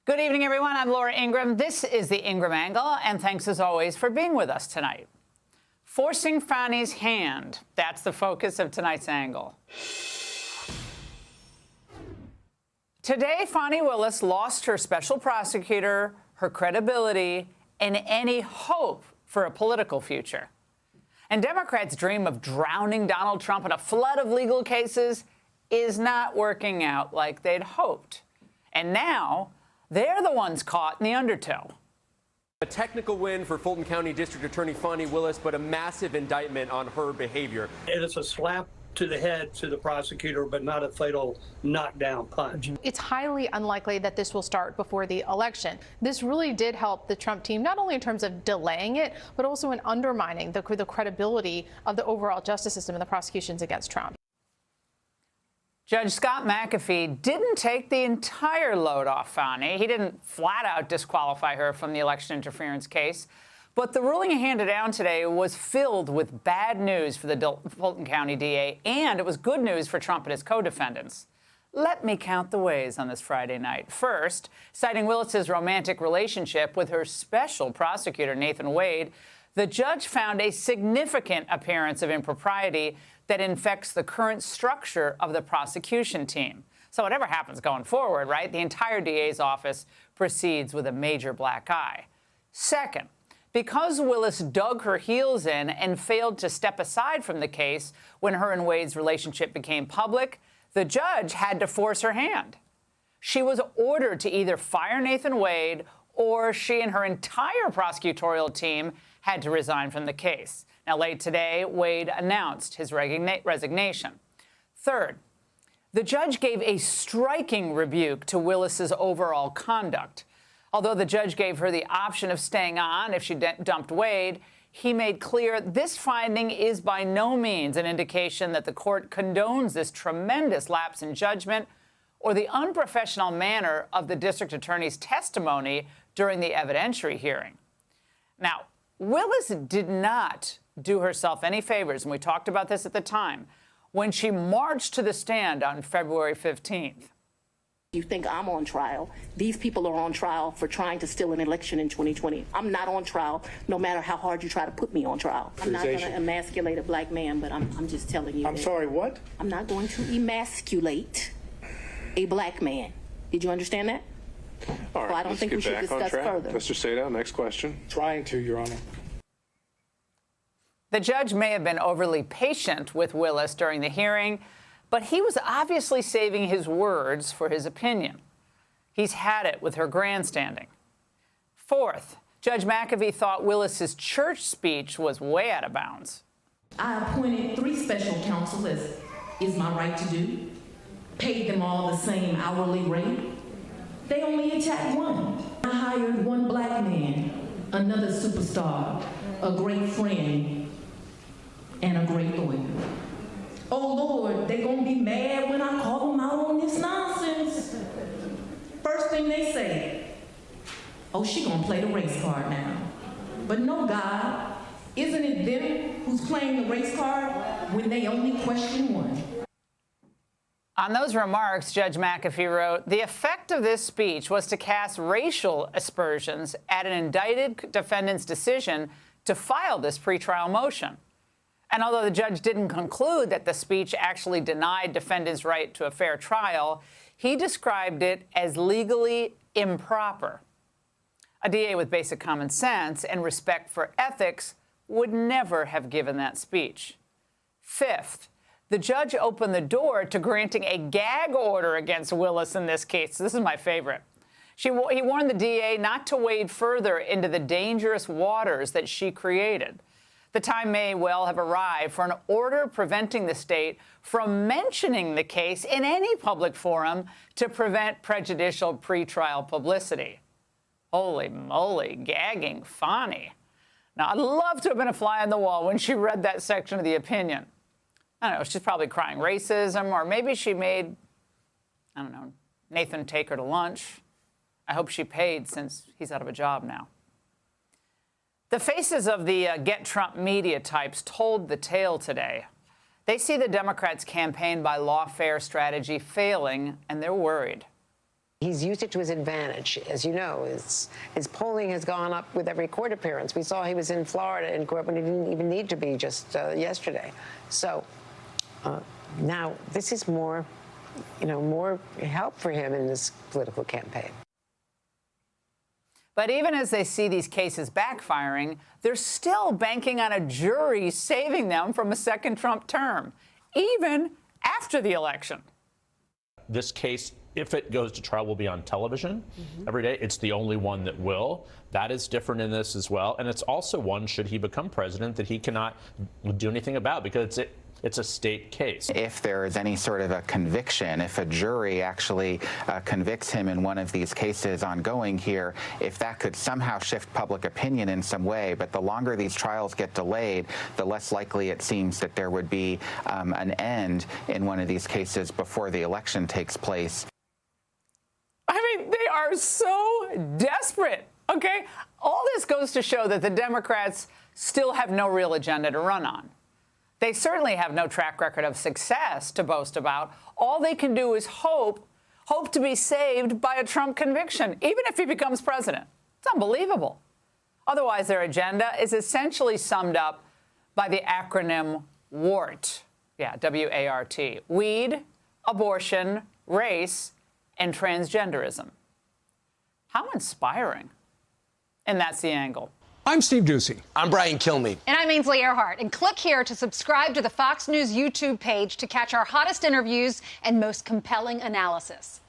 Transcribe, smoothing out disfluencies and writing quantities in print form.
Good evening, everyone. I'm Laura Ingraham. This is the Ingraham Angle, and thanks as always for being with us tonight. Forcing Fani's hand, that's the focus of tonight's angle. Today, Fani Willis lost her special prosecutor, her credibility, and any hope for a political future. And Democrats' dream of drowning Donald Trump in a flood of legal cases is not working out like they'd hoped. And now, they're the ones caught in the undertow. A technical win for Fulton County District Attorney Fani Willis, but a massive indictment on her behavior. It is a slap to the head to the prosecutor, but not a fatal knockdown punch. It's highly unlikely that this will start before the election. This really did help the Trump team, not only in terms of delaying it, but also in undermining the credibility of the overall justice system and the prosecutions against Trump. Judge Scott McAfee didn't take the entire load off Fani. He didn't flat out disqualify her from the election interference case. But the ruling he handed down today was filled with bad news for the Fulton County DA, and it was good news for Trump and his co-defendants. Let me count the ways on this Friday night. First, citing Willis's romantic relationship with her special prosecutor, Nathan Wade, the judge found a significant appearance of impropriety that infects the current structure of the prosecution team. So whatever happens going forward, right, the entire DA's office proceeds with a major black eye. Second, because Willis dug her heels in and failed to step aside from the case when her and Wade's relationship became public, the judge had to force her hand. She was ordered to either fire Nathan Wade or she and her entire prosecutorial team had to resign from the case. Now, late today, Wade announced his resignation. Third, the judge gave a striking rebuke to Willis's overall conduct. Although the judge gave her the option of staying on if she dumped Wade, he made clear this finding is by no means an indication that the court condones this tremendous lapse in judgment or the unprofessional manner of the district attorney's testimony during the evidentiary hearing. Now, Willis did not do herself any favors, and we talked about this at the time, when she marched to the stand on February 15th. You think I'm on trial? These people are on trial for trying to steal an election in 2020. I'm not on trial, no matter how hard you try to put me on trial. I'm not going to emasculate a black man, but I'm just telling you. I'm sorry, what? I'm not going to emasculate a black man. Did you understand that? All right, well, I don't think we should discuss further. Mr. Sato, next question. Trying to, Your Honor. The judge may have been overly patient with Willis during the hearing, but he was obviously saving his words for his opinion. He's had it with her grandstanding. Fourth, Judge McAfee thought Willis's church speech was way out of bounds. I appointed 3 special counsel, as is my right to do, paid them all the same hourly rate. They only attacked one. I hired one black man, another superstar, a great friend, and a great lawyer. Oh, Lord, they gonna be mad when I call them out on this nonsense. First thing they say, oh, she gonna play the race card now. But no, God, isn't it them who's playing the race card when they only question one? On those remarks, Judge McAfee wrote, the effect of this speech was to cast racial aspersions at an indicted defendant's decision to file this pretrial motion. And although the judge didn't conclude that the speech actually denied defendants' right to a fair trial, he described it as legally improper. A DA with basic common sense and respect for ethics would never have given that speech. Fifth, the judge opened the door to granting a gag order against Willis in this case. This is my favorite. He warned the DA not to wade further into the dangerous waters that she created. The time may well have arrived for an order preventing the state from mentioning the case in any public forum to prevent prejudicial pretrial publicity. Holy moly, gagging Fani. Now, I'd love to have been a fly on the wall when she read that section of the opinion. I don't know, she's probably crying racism, or maybe she made, I don't know, Nathan take her to lunch. I hope she paid since he's out of a job now. The faces of the Get Trump media types told the tale today. They see the Democrats' campaign by lawfare strategy failing, and they're worried. He's used it to his advantage. As you know, his polling has gone up with every court appearance. We saw he was in Florida in court when he didn't even need to be just yesterday. So now this is more help for him in this political campaign. But even as they see these cases backfiring, they're still banking on a jury saving them from a second Trump term, even after the election. This case, if it goes to trial, will be on television every day. It's the only one that will. That is different in this as well. And it's also one, should he become president, that he cannot do anything about, because it's a state case. If there is any sort of a conviction, if a jury actually convicts him in one of these cases ongoing here, if that could somehow shift public opinion in some way, but the longer these trials get delayed, the less likely it seems that there would be an end in one of these cases before the election takes place. I mean, they are so desperate, okay? All this goes to show that the Democrats still have no real agenda to run on. They certainly have no track record of success to boast about. All they can do is hope to be saved by a Trump conviction, even if he becomes president. It's unbelievable. Otherwise, their agenda is essentially summed up by the acronym WART. Yeah, W-A-R-T. Weed, abortion, race, and transgenderism. How inspiring. And that's the angle. I'm Steve Doocy. I'm Brian Kilmeade. And I'm Ainsley Earhart. And click here to subscribe to the Fox News YouTube page to catch our hottest interviews and most compelling analysis.